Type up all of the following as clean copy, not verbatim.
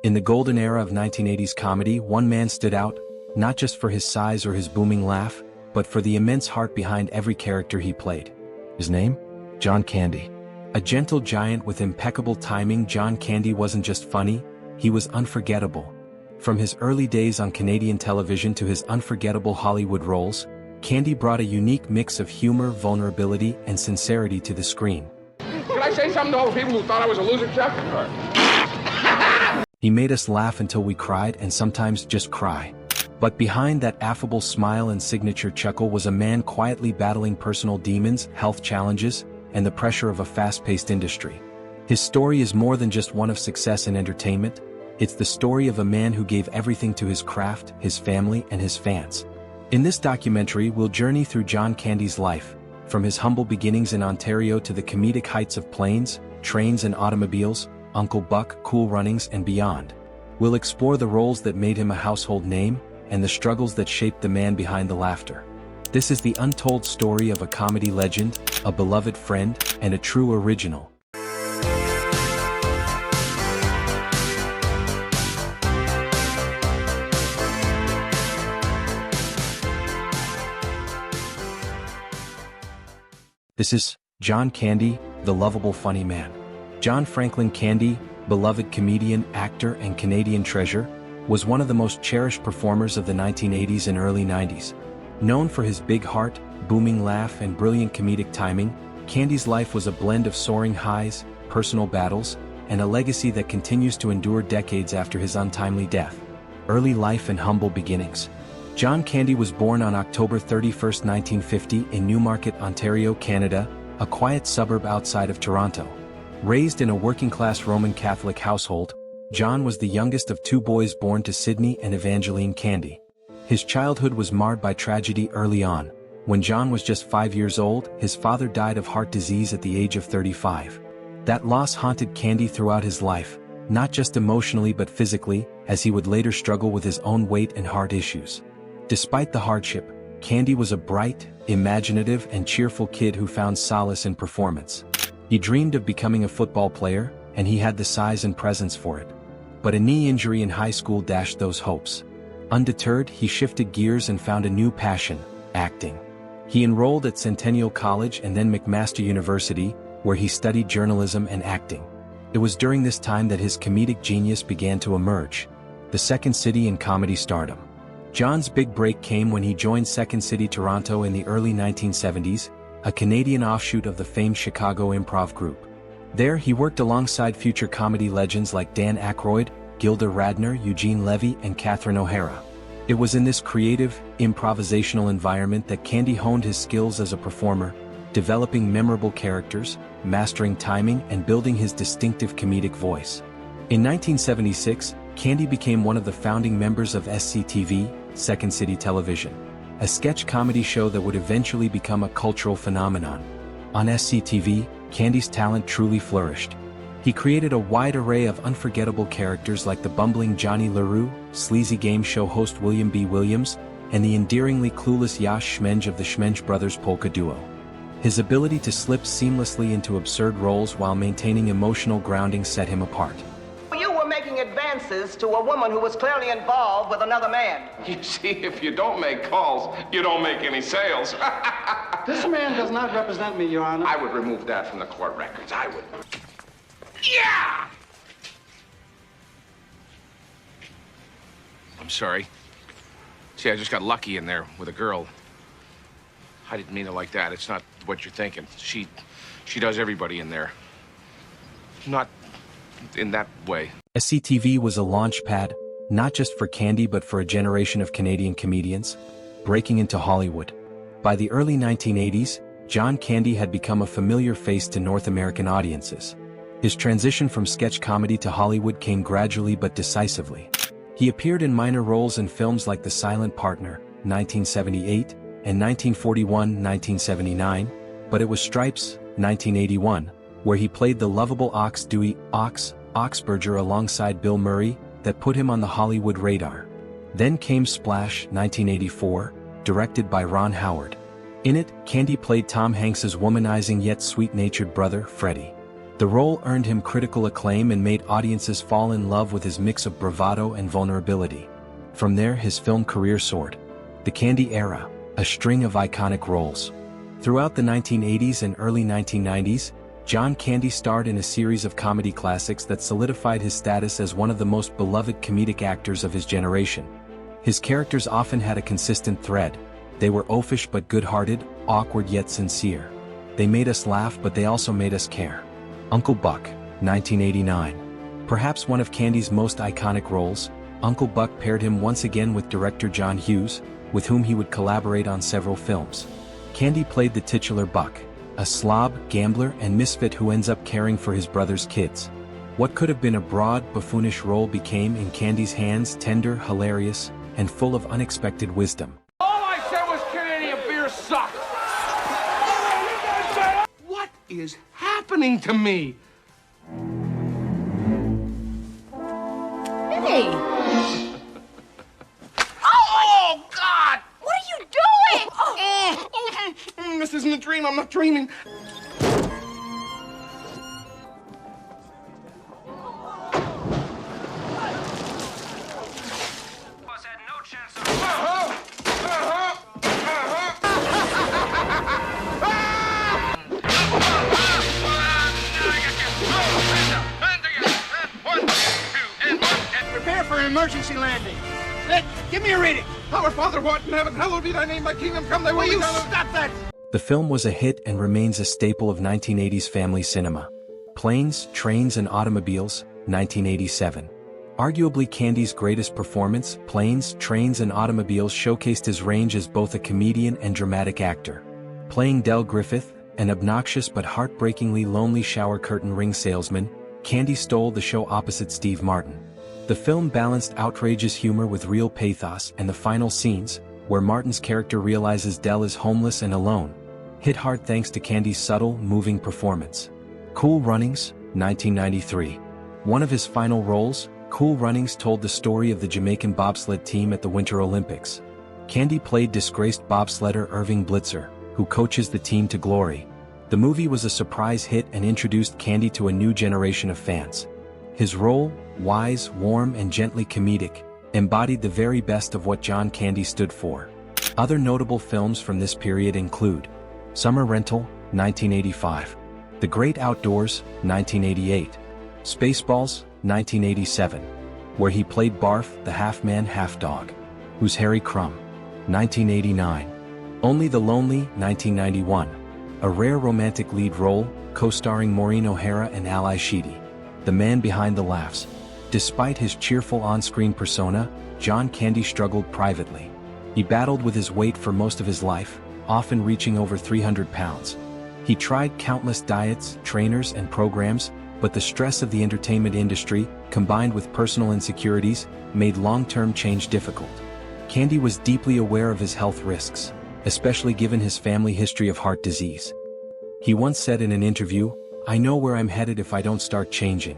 In the golden era of 1980s comedy, one man stood out, not just for his size or his booming laugh, but for the immense heart behind every character he played. His name? John Candy. A gentle giant with impeccable timing, John Candy wasn't just funny, he was unforgettable. From his early days on Canadian television to his unforgettable Hollywood roles, Candy brought a unique mix of humor, vulnerability, and sincerity to the screen. Can I say something to all the people who thought I was a loser, Chuck? He made us laugh until we cried and sometimes just cry. But behind that affable smile and signature chuckle was a man quietly battling personal demons, health challenges, and the pressure of a fast-paced industry. His story is more than just one of success and entertainment, it's the story of a man who gave everything to his craft, his family, and his fans. In this documentary, we'll journey through John Candy's life, from his humble beginnings in Ontario to the comedic heights of planes, trains and automobiles, Uncle Buck, Cool Runnings and beyond. We'll explore the roles that made him a household name, and the struggles that shaped the man behind the laughter. This is the untold story of a comedy legend, a beloved friend, and a true original. This is John Candy, the lovable funny man. John Franklin Candy, beloved comedian, actor, and Canadian treasure, was one of the most cherished performers of the 1980s and early 90s. Known for his big heart, booming laugh, and brilliant comedic timing, Candy's life was a blend of soaring highs, personal battles, and a legacy that continues to endure decades after his untimely death. Early life and humble beginnings. John Candy was born on October 31, 1950 in Newmarket, Ontario, Canada, a quiet suburb outside of Toronto. Raised in a working-class Roman Catholic household, John was the youngest of two boys born to Sydney and Evangeline Candy. His childhood was marred by tragedy early on. When John was just 5 years old, his father died of heart disease at the age of 35. That loss haunted Candy throughout his life, not just emotionally but physically, as he would later struggle with his own weight and heart issues. Despite the hardship, Candy was a bright, imaginative, and cheerful kid who found solace in performance. He dreamed of becoming a football player, and he had the size and presence for it. But a knee injury in high school dashed those hopes. Undeterred, he shifted gears and found a new passion, acting. He enrolled at Centennial College and then McMaster University, where he studied journalism and acting. It was during this time that his comedic genius began to emerge, the second city in comedy stardom. John's big break came when he joined Second City Toronto in the early 1970s, a Canadian offshoot of the famed Chicago improv group. There, he worked alongside future comedy legends like Dan Aykroyd, Gilda Radner, Eugene Levy, and Catherine O'Hara. It was in this creative, improvisational environment that Candy honed his skills as a performer, developing memorable characters, mastering timing, and building his distinctive comedic voice. In 1976, Candy became one of the founding members of SCTV, Second City Television, a sketch comedy show that would eventually become a cultural phenomenon. On SCTV, Candy's talent truly flourished. He created a wide array of unforgettable characters like the bumbling Johnny LaRue, sleazy game show host William B. Williams, and the endearingly clueless Yash Schmenge of the Schmenge Brothers polka duo. His ability to slip seamlessly into absurd roles while maintaining emotional grounding set him apart. You were making advances to a woman who was clearly involved with another man. You see, if you don't make calls, you don't make any sales. This man does not represent me, Your Honor. I would remove that from the court records. I would. Yeah! I'm sorry. See, I just got lucky in there with a girl. I didn't mean it like that. It's not what you're thinking. She does everybody in there. Not in that way. SCTV was a launch pad, not just for Candy but for a generation of Canadian comedians, breaking into Hollywood. By the early 1980s, John Candy had become a familiar face to North American audiences. His transition from sketch comedy to Hollywood came gradually but decisively. He appeared in minor roles in films like The Silent Partner, 1978, and 1941-1979, but it was Stripes, 1981, where he played the lovable Dewey Oxburger alongside Bill Murray, that put him on the Hollywood radar. Then came Splash, 1984, directed by Ron Howard. In it, Candy played Tom Hanks's womanizing yet sweet-natured brother, Freddie. The role earned him critical acclaim and made audiences fall in love with his mix of bravado and vulnerability. From there, his film career soared. The Candy era, a string of iconic roles. Throughout the 1980s and early 1990s, John Candy starred in a series of comedy classics that solidified his status as one of the most beloved comedic actors of his generation. His characters often had a consistent thread. They were oafish but good-hearted, awkward yet sincere. They made us laugh, but they also made us care. Uncle Buck, 1989. Perhaps one of Candy's most iconic roles, Uncle Buck paired him once again with director John Hughes, with whom he would collaborate on several films. Candy played the titular Buck, a slob, gambler, and misfit who ends up caring for his brother's kids. What could have been a broad, buffoonish role became, in Candy's hands, tender, hilarious, and full of unexpected wisdom. All I said was Canadian beer sucks. What is happening to me? Hey! Oh, God! What are you doing? This isn't a dream. I'm not dreaming. Prepare for an emergency landing. Give me a reading. Our Father who art in heaven, hallowed be thy name. Thy kingdom come, thy will be done. Stop that? The film was a hit and remains a staple of 1980s family cinema. Planes, Trains and Automobiles, 1987. Arguably Candy's greatest performance, Planes, Trains and Automobiles showcased his range as both a comedian and dramatic actor. Playing Del Griffith, an obnoxious but heartbreakingly lonely shower curtain ring salesman, Candy stole the show opposite Steve Martin. The film balanced outrageous humor with real pathos, and the final scenes, where Martin's character realizes Del is homeless and alone, hit hard thanks to Candy's subtle, moving performance. Cool Runnings, 1993. One of his final roles, Cool Runnings told the story of the Jamaican bobsled team at the Winter Olympics. Candy played disgraced bobsledder Irving Blitzer, who coaches the team to glory. The movie was a surprise hit and introduced Candy to a new generation of fans. His role, wise, warm and gently comedic, embodied the very best of what John Candy stood for. Other notable films from this period include Summer Rental, 1985, The Great Outdoors, 1988, Spaceballs, 1987, where he played Barf, the half-man, half-dog, who's Harry Crumb, 1989, Only the Lonely, 1991, a rare romantic lead role, co-starring Maureen O'Hara and Ally Sheedy, the man behind the laughs. Despite his cheerful on-screen persona, John Candy struggled privately. He battled with his weight for most of his life, often reaching over 300 pounds. He tried countless diets, trainers, and programs, but the stress of the entertainment industry, combined with personal insecurities, made long-term change difficult. Candy was deeply aware of his health risks, especially given his family history of heart disease. He once said in an interview, "I know where I'm headed if I don't start changing."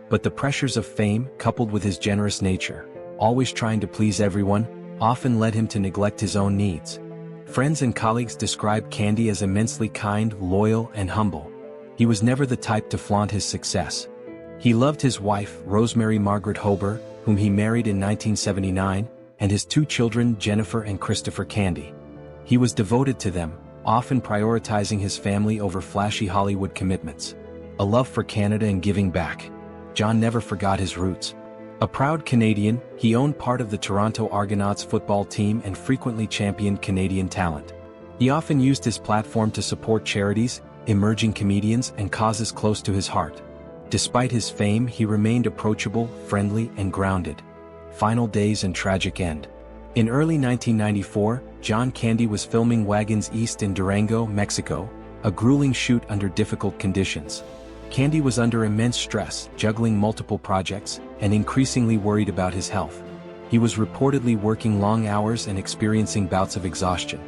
But the pressures of fame, coupled with his generous nature, always trying to please everyone, often led him to neglect his own needs. Friends and colleagues described Candy as immensely kind, loyal, and humble. He was never the type to flaunt his success. He loved his wife, Rosemary Margaret Hober, whom he married in 1979, and his two children, Jennifer and Christopher Candy. He was devoted to them, often prioritizing his family over flashy Hollywood commitments. A love for Canada and giving back. John never forgot his roots. A proud Canadian, he owned part of the Toronto Argonauts football team and frequently championed Canadian talent. He often used his platform to support charities, emerging comedians, and causes close to his heart. Despite his fame, he remained approachable, friendly, and grounded. Final days and tragic end. In early 1994, John Candy was filming Wagons East in Durango, Mexico, a grueling shoot under difficult conditions. Candy was under immense stress, juggling multiple projects, and increasingly worried about his health. He was reportedly working long hours and experiencing bouts of exhaustion.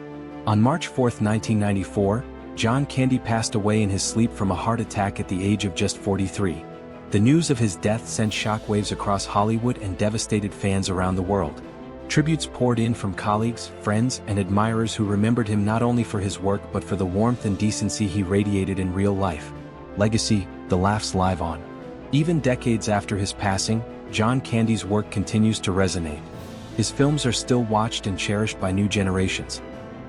On March 4, 1994, John Candy passed away in his sleep from a heart attack at the age of just 43. The news of his death sent shockwaves across Hollywood and devastated fans around the world. Tributes poured in from colleagues, friends, and admirers who remembered him not only for his work but for the warmth and decency he radiated in real life. Legacy, the laughs live on. Even decades after his passing, John Candy's work continues to resonate. His films are still watched and cherished by new generations.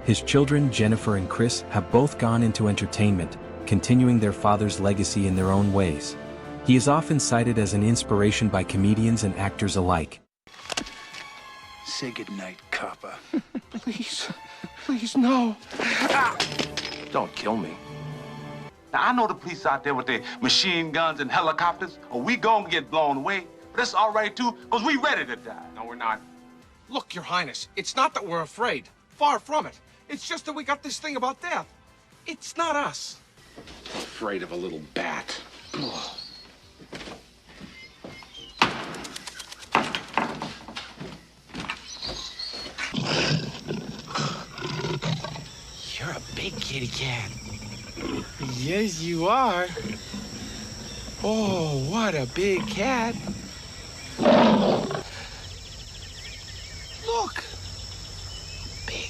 His children, Jennifer and Chris, have both gone into entertainment, continuing their father's legacy in their own ways. He is often cited as an inspiration by comedians and actors alike. Say goodnight, copper. Please, please, no. Ah! Don't kill me. Now, I know the police out there with their machine guns and helicopters, or we gonna get blown away. But that's all right, too, because we ready to die. No, we're not. Look, Your Highness, it's not that we're afraid. Far from it. It's just that we got this thing about death. It's not us. Afraid of a little bat. Ugh. You're a big kitty cat. Yes, you are. Oh, what a big cat. Look. Big.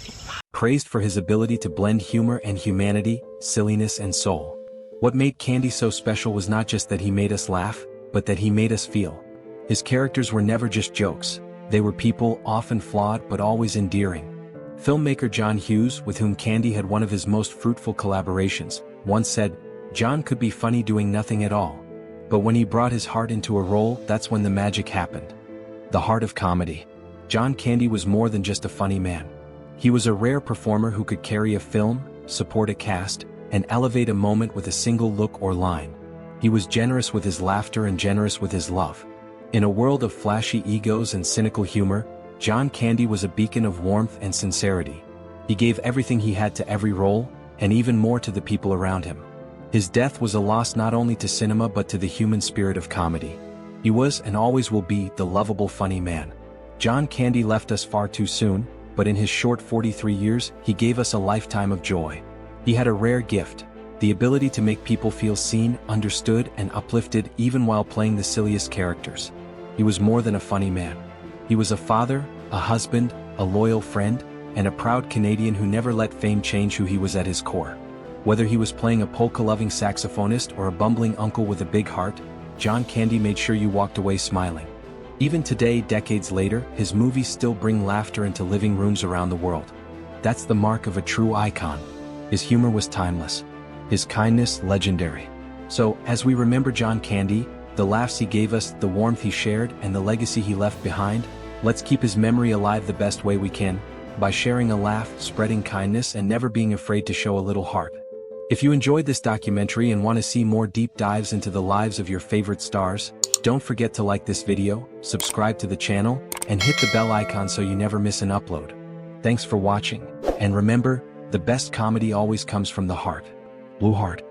Praised for his ability to blend humor and humanity, silliness and soul. What made Candy so special was not just that he made us laugh, but that he made us feel. His characters were never just jokes. They were people, often flawed but always endearing. Filmmaker John Hughes, with whom Candy had one of his most fruitful collaborations, once said, "John could be funny doing nothing at all. But when he brought his heart into a role, that's when the magic happened." The heart of comedy. John Candy was more than just a funny man. He was a rare performer who could carry a film, support a cast, and elevate a moment with a single look or line. He was generous with his laughter and generous with his love. In a world of flashy egos and cynical humor, John Candy was a beacon of warmth and sincerity. He gave everything he had to every role, and even more to the people around him. His death was a loss not only to cinema but to the human spirit of comedy. He was and always will be the lovable funny man. John Candy left us far too soon, but in his short 43 years, he gave us a lifetime of joy. He had a rare gift, the ability to make people feel seen, understood, and uplifted even while playing the silliest characters. He was more than a funny man. He was a father, a husband, a loyal friend, and a proud Canadian who never let fame change who he was at his core. Whether he was playing a polka-loving saxophonist or a bumbling uncle with a big heart, John Candy made sure you walked away smiling. Even today, decades later, his movies still bring laughter into living rooms around the world. That's the mark of a true icon. His humor was timeless. His kindness, legendary. So, as we remember John Candy, the laughs he gave us, the warmth he shared, and the legacy he left behind, let's keep his memory alive the best way we can, by sharing a laugh, spreading kindness, and never being afraid to show a little heart. If you enjoyed this documentary and want to see more deep dives into the lives of your favorite stars, don't forget to like this video, subscribe to the channel, and hit the bell icon so you never miss an upload. Thanks for watching, and remember, the best comedy always comes from the heart. Blue Heart.